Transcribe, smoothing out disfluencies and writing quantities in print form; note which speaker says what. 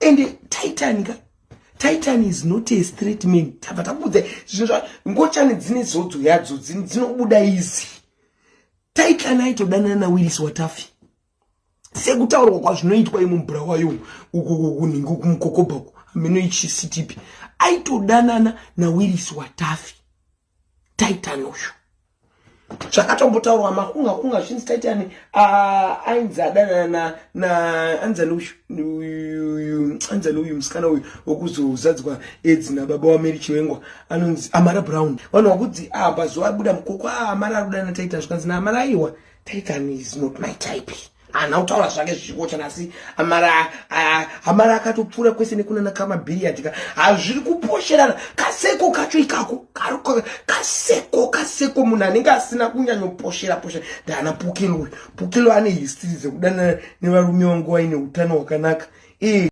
Speaker 1: And Titan is not a straight man. Tabatabuze ngochani dzine zodzo yadzo dzinobuda easy. Titan aitodana na Willis Watafi. Sekutaurwa kwa zvinoitwa imumbura wayo ukuningu kumukokobako ameno ichi CTP. Aitodana na Willis Watafi. Titan osho. Zvakatombotaurwa makunga shinzi Titan ainzadana na anzalo uyu musikana uyu okuzozadzwa edzina baba wa Mary Chiwengwa anonzi Amara Brown. Vanhu vakudzi bazuva abuda mukoko Amara arudana Titan zvikanzi na Amara aiwa Titan is not my type. Ana utaura zvake zvichikocha nasi Amara akatopfura kwese nekuna nakama billiard hazviri kuposherana kaseko kacho ikako kaseko munhu anenge asina kunyanyoposhera ndana Pukilo ane history dzekudana nevarume vangu vaine utano hwakanaka